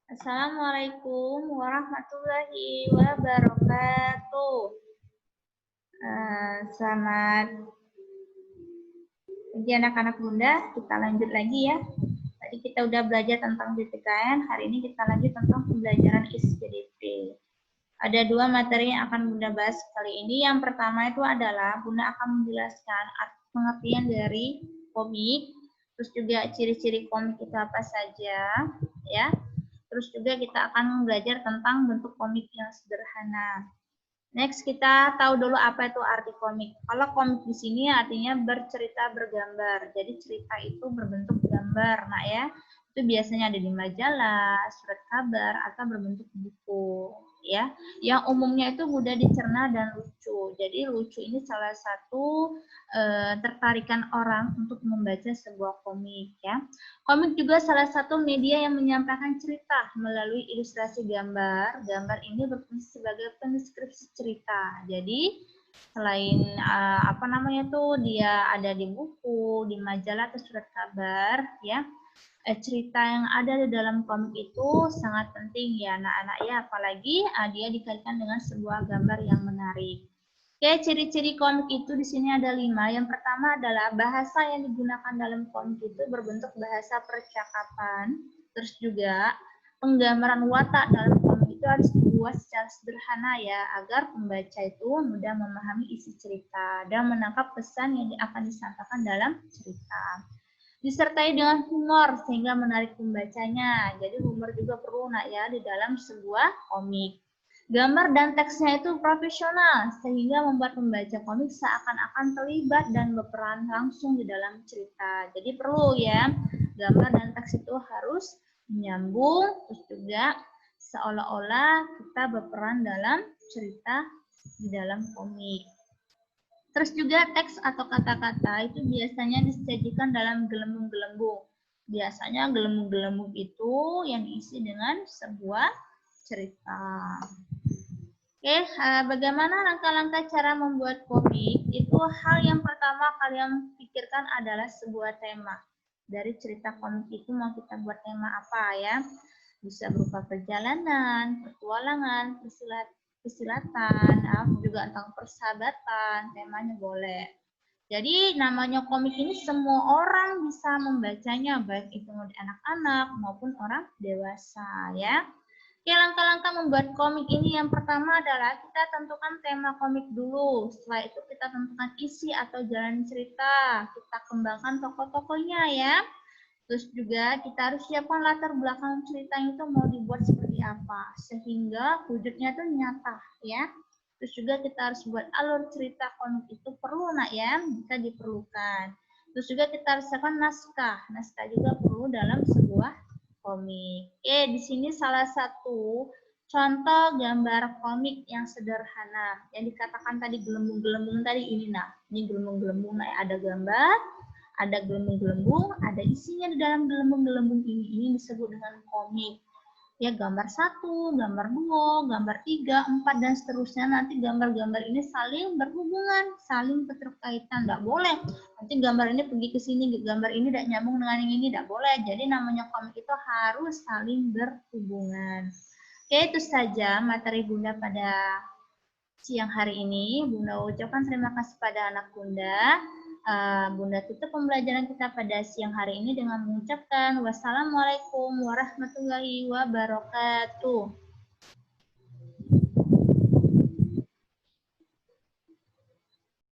Assalamualaikum warahmatullahi wabarakatuh. Selamat pagi anak-anak Bunda. Kita lanjut lagi ya. Tadi kita udah belajar tentang PPKN. Hari ini kita lanjut tentang pembelajaran ISPDP. Ada dua materi yang akan Bunda bahas kali ini. Yang pertama itu adalah Bunda akan menjelaskan pengertian dari komik, terus juga ciri-ciri komik itu apa saja, ya. Terus juga kita akan belajar tentang bentuk komik yang sederhana. Next, kita tahu dulu apa itu arti komik. Kalau komik di sini artinya bercerita bergambar. Jadi cerita itu berbentuk gambar, nah ya. Itu biasanya ada di majalah, surat kabar, atau berbentuk buku, ya. Yang umumnya itu mudah dicerna dan lucu. Jadi lucu ini salah satu tertarikan orang untuk membaca sebuah komik, ya. Komik juga salah satu media yang menyampaikan cerita melalui ilustrasi gambar. Gambar ini berfungsi sebagai pendeskripsi cerita. Jadi selain dia ada di buku, di majalah atau surat kabar, ya. Cerita yang ada di dalam komik itu sangat penting ya anak-anak ya, apalagi dia dikaitkan dengan sebuah gambar yang menarik. Oke, ciri-ciri komik itu di sini ada 5. Yang pertama adalah bahasa yang digunakan dalam komik itu berbentuk bahasa percakapan. Terus juga penggambaran watak dalam komik itu harus dibuat secara sederhana ya, agar pembaca itu mudah memahami isi cerita dan menangkap pesan yang akan disampaikan dalam cerita. Disertai dengan humor sehingga menarik pembacanya. Jadi humor juga perlu ya di dalam sebuah komik. Gambar dan teksnya itu profesional sehingga membuat pembaca komik seakan-akan terlibat dan berperan langsung di dalam cerita. Jadi perlu ya, gambar dan teks itu harus menyambung, terus juga seolah-olah kita berperan dalam cerita di dalam komik. Terus juga teks atau kata-kata itu biasanya disajikan dalam gelembung-gelembung. Biasanya gelembung-gelembung itu yang diisi dengan sebuah cerita. Oke, bagaimana langkah-langkah cara membuat komik? Itu hal yang pertama kalian pikirkan adalah sebuah tema. Dari cerita komik itu mau kita buat tema apa ya? Bisa berupa perjalanan, petualangan, pesilatan, juga tentang persahabatan, temanya boleh. Jadi namanya komik ini semua orang bisa membacanya, baik itu anak-anak maupun orang dewasa ya. Oke, langkah-langkah membuat komik ini yang pertama adalah kita tentukan tema komik dulu. Setelah itu kita tentukan isi atau jalan cerita. Kita kembangkan tokoh-tokohnya ya. Terus juga kita harus siapkan latar belakang cerita itu mau dibuat seperti apa. Sehingga wujudnya itu nyata ya. Terus juga kita harus buat alur cerita komik itu perlu ya, jika diperlukan. Terus juga kita harus siapkan naskah. Naskah juga perlu dalam sebuah komik. Oke, di sini salah satu contoh gambar komik yang sederhana. Yang dikatakan tadi gelembung-gelembung tadi ini ini gelembung-gelembung ada gambar, ada gelembung-gelembung, ada isinya di dalam gelembung-gelembung ini disebut dengan komik. Ya, gambar 1, gambar 2, gambar 3, 4, dan seterusnya. Nanti gambar-gambar ini saling berhubungan, saling keterkaitan. Tidak boleh. Nanti gambar ini pergi ke sini, gambar ini tidak nyambung dengan yang ini. Tidak boleh. Jadi namanya komik itu harus saling berhubungan. Oke, itu saja materi Bunda pada siang hari ini. Bunda ucapkan terima kasih pada anak Bunda. Bunda tutup pembelajaran kita pada siang hari ini dengan mengucapkan wassalamualaikum warahmatullahi wabarakatuh.